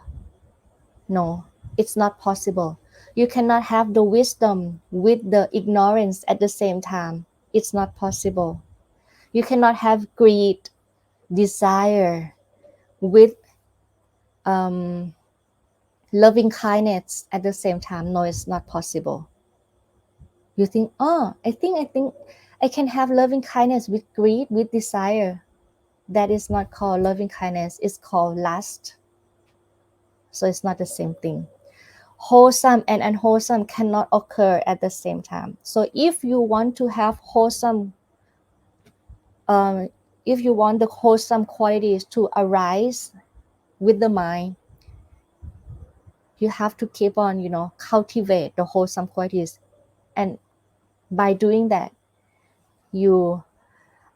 No, it's not possible. You cannot have the wisdom with the ignorance at the same time. It's not possible. You cannot have greed, desire with um, loving kindness at the same time. No, it's not possible. You think, oh, I think I can have loving kindness with greed, with desire. That is not called loving kindness. It's called lust. So it's not the same thing. Wholesome and unwholesome cannot occur at the same time. So if you want to have wholesome, if you want the wholesome qualities to arise with the mind, you have to keep on, cultivate the wholesome qualities. And by doing that, you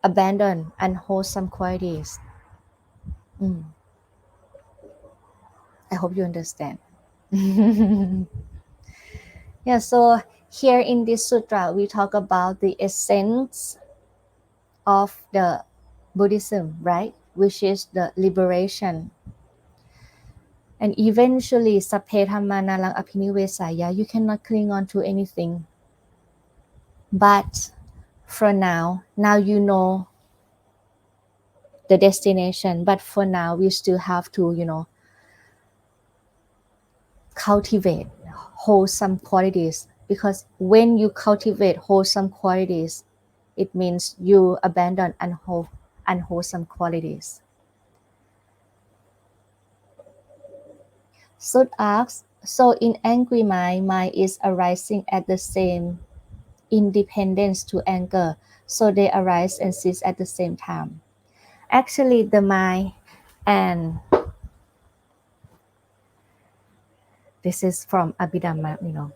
abandon unwholesome qualities. I hope you understand. Yeah, so here in this sutra, we talk about the essence of the Buddhism, right? Which is the liberation. And eventually, sapphe dhamma nalang abhinivesaya, you cannot cling on to anything. But for now you know the destination. But for now, we still have to, cultivate wholesome qualities. Because when you cultivate wholesome qualities, it means you abandon unwholesome qualities. Sut asks, so in angry mind is arising at the same independence to anger, so they arise and cease at the same time. Actually, the mind, and this is from Abhidhamma,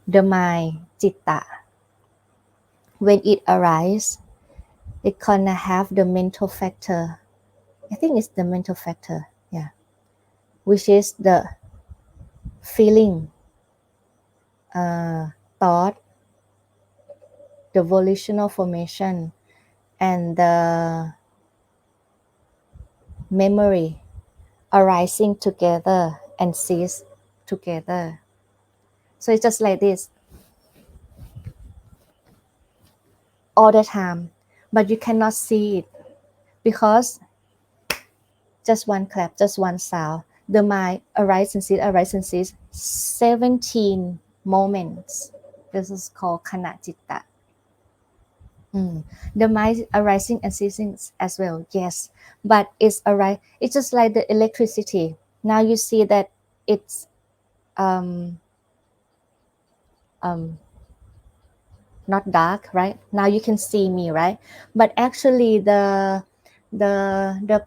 the mind, citta, when it arises, it gonna have the mental factor. I think it's the mental factor, yeah, which is the feeling, thought, the volitional formation, and the memory arising together and cease together. So it's just like this all the time, but you cannot see it because just one clap, just one sound, the mind arises and cease 17 moments. This is called khana citta. The mind arising and ceasing as well, yes, but it's just like the electricity. Now you see that it's um, not dark, right? Now you can see me, right? But actually the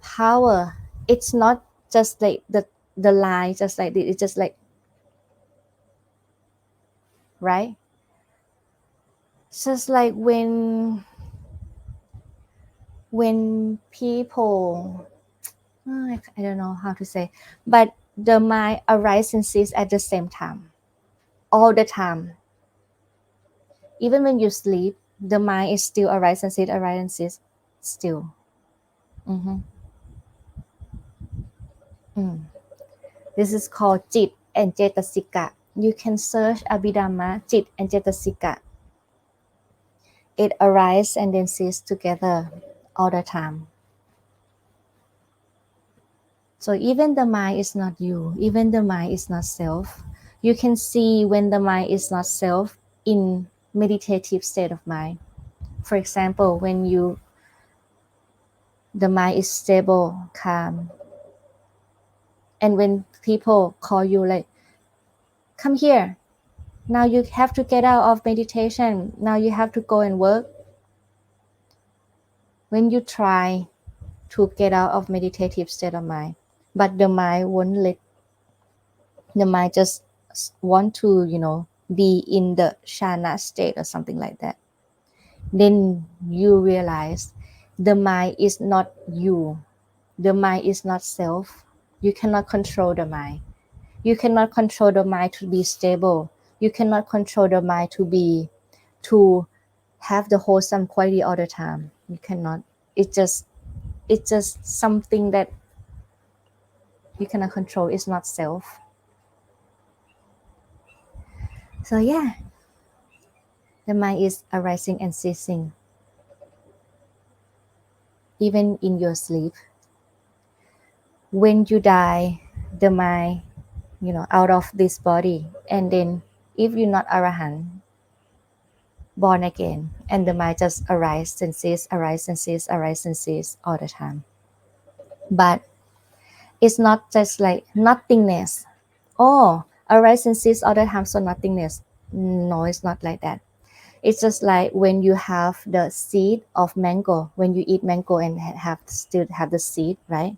power, it's not just like the line, just like it's just like, right? It's just like when people, I don't know how to say, but the mind arises and ceases at the same time, all the time. Even when you sleep, the mind is still arise and cease still. Mm-hmm. This is called Jit and Cetasika. You can search Abhidhamma, Jit and Cetasika. It arises and then ceases together all the time. So even the mind is not you, even the mind is not self. You can see when the mind is not self in meditative state of mind. For example, when the mind is stable, calm, and when people call you like, come here, now you have to get out of meditation, now you have to go and work. When you try to get out of meditative state of mind, but the mind won't let, the mind just want to, be in the shana state or something like that. Then you realize the mind is not you. The mind is not self. You cannot control the mind. You cannot control the mind to be stable. You cannot control the mind to have the wholesome quality all the time. You cannot. It's just something that you cannot control. It's not self. So yeah, the mind is arising and ceasing, even in your sleep. When you die, the mind, out of this body, and then if you're not arahant, born again, and the mind just arise and cease, arise and cease, arise and cease all the time. But it's not just like nothingness. Oh, arise and cease all the time, so nothingness. No, it's not like that. It's just like when you have the seed of mango, when you eat mango and still have the seed, right?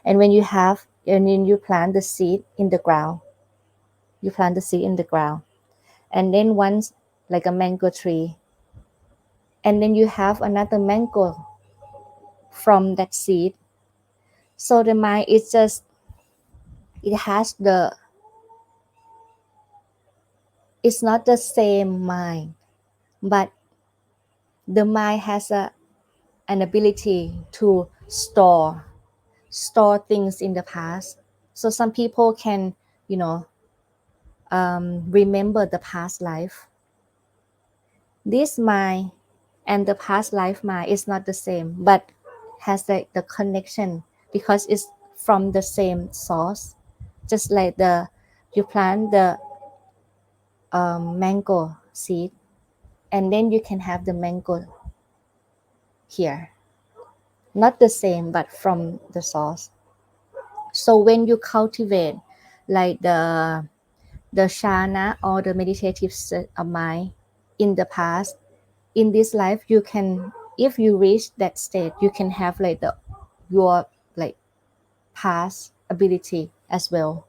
And when you plant the seed in the ground, and then once, like a mango tree, and then you have another mango from that seed. So the mind is just, it has the, it's not the same mind, but the mind has an ability to store things in the past. So some people can, remember the past life. This mind and the past life mind is not the same, but has the connection because it's from the same source. Just like you plant the mango seed, and then you can have the mango here. Not the same, but from the source. So when you cultivate like the shana or the meditative state of mind in the past, in this life you can, if you reach that state, you can have like your like past ability as well.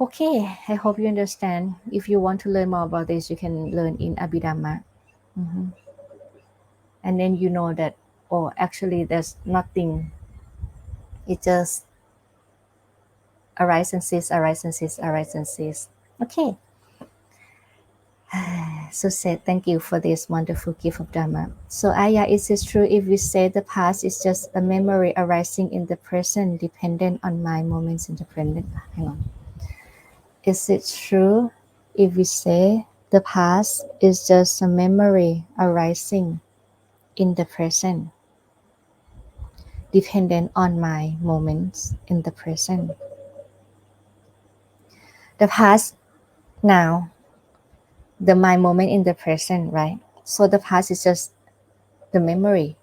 Okay, I hope you understand. If you want to learn more about this, you can learn in Abhidhamma. And then you know that, oh, actually there's nothing. It just arise and cease, arise and cease, arise and cease. Okay. So said, thank you for this wonderful gift of Dharma. So Aya, is it true if we say the past is just a memory arising in the present, dependent on my moments in the present? Hang on. Is it true if we say the past is just a memory arising in the present, dependent on my moments in the present? The past now, the my moment in the present, right? So the past is just the memory.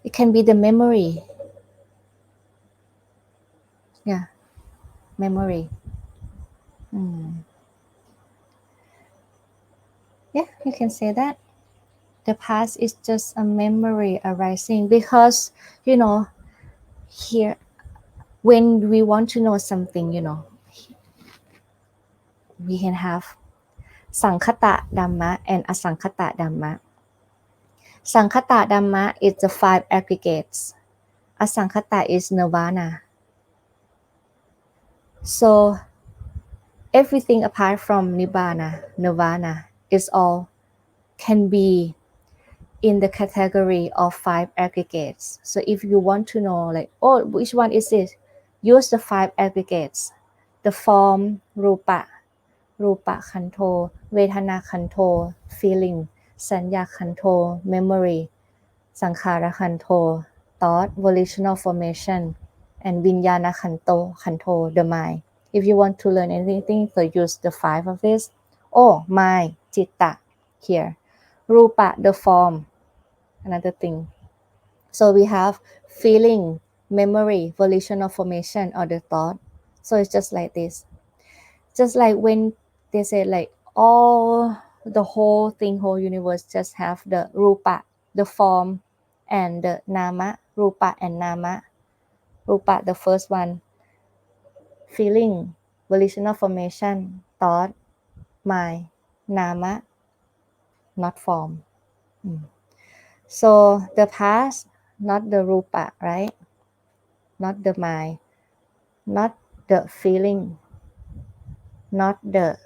It can be the memory. Yeah, memory. Yeah, you can say that. The past is just a memory arising because, here, when we want to know something, we can have Sankhata Dhamma and Asankhata Dhamma. Sankhata Dhamma is the five aggregates. Asankhata is nirvana. So everything apart from nirvana is all can be in the category of five aggregates. So if you want to know like, oh, which one is it? Use the five aggregates. The form, rupa khanto, vedana khanto, feeling, sanya khanto, memory, sankhara khanto, thought, volitional formation, and vinyana khanto, the mind. If you want to learn anything, so use the five of this. Oh, mind, citta, here. Rupa, the form, another thing. So we have feeling, memory, volitional formation, or the thought. So it's just like this. Just like when they say like all the whole thing, whole universe just have the rupa, the form, and the nama, rupa and nama. Rupa, the first one, feeling, volitional formation, thought, mind, nama, not form. So the past, not the rupa, right? Not the mind, not the feeling, not the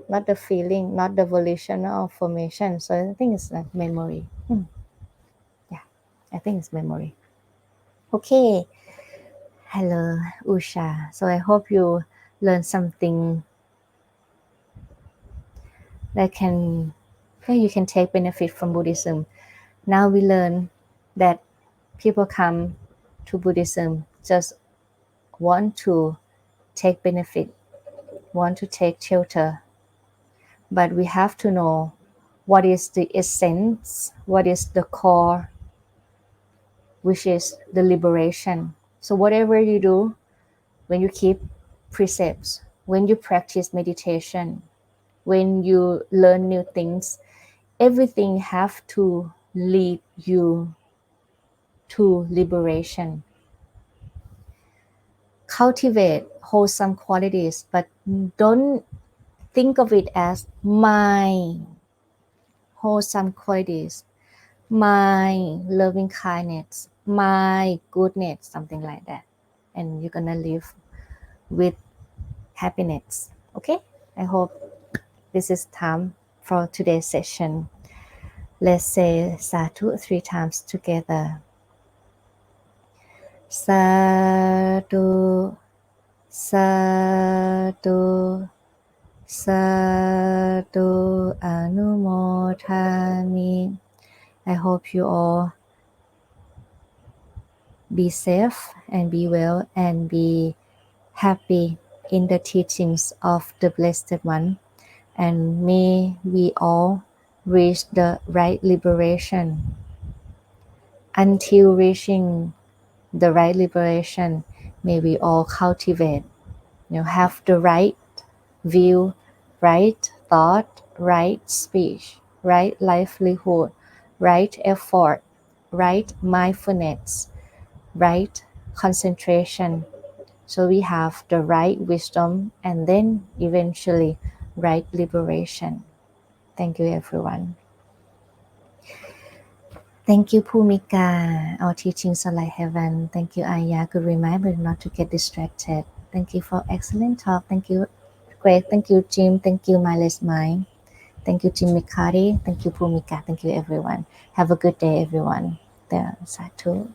not the feeling, not the volitional formation. So I think it's like memory. Yeah, I think it's memory. Okay. Hello, Usha. So I hope you learn something that can that you can take benefit from Buddhism. Now we learn that people come to Buddhism just want to take benefit, want to take shelter, but we have to know what is the essence, what is the core, which is the liberation. So whatever you do, when you keep precepts, when you practice meditation, when you learn new things, everything have to lead you to liberation. Cultivate wholesome qualities, but don't think of it as my wholesome qualities, my loving kindness, my goodness, something like that. And you're gonna live with happiness. Okay? I hope this is time for today's session. Let's say Sadhu 3 times together. Sadhu, Sadhu, Sadhu, Anumodhami. I hope you all be safe and be well and be happy in the teachings of the Blessed One. And may we all reach the right liberation. Until reaching the right liberation, may we all cultivate, have the right view, right thought, right speech, right livelihood, right effort, right mindfulness, right concentration. So we have the right wisdom and then eventually right liberation. Thank you, everyone. Thank you, Bhumika. Our teachings are like heaven. Thank you, Aya. Good reminder not to get distracted. Thank you for excellent talk. Thank you, Greg. Thank you, Jim. Thank you, Mindless Mind. Thank you, Jim Mikari. Thank you, Bhumika. Thank you, everyone. Have a good day, everyone. Sadhu.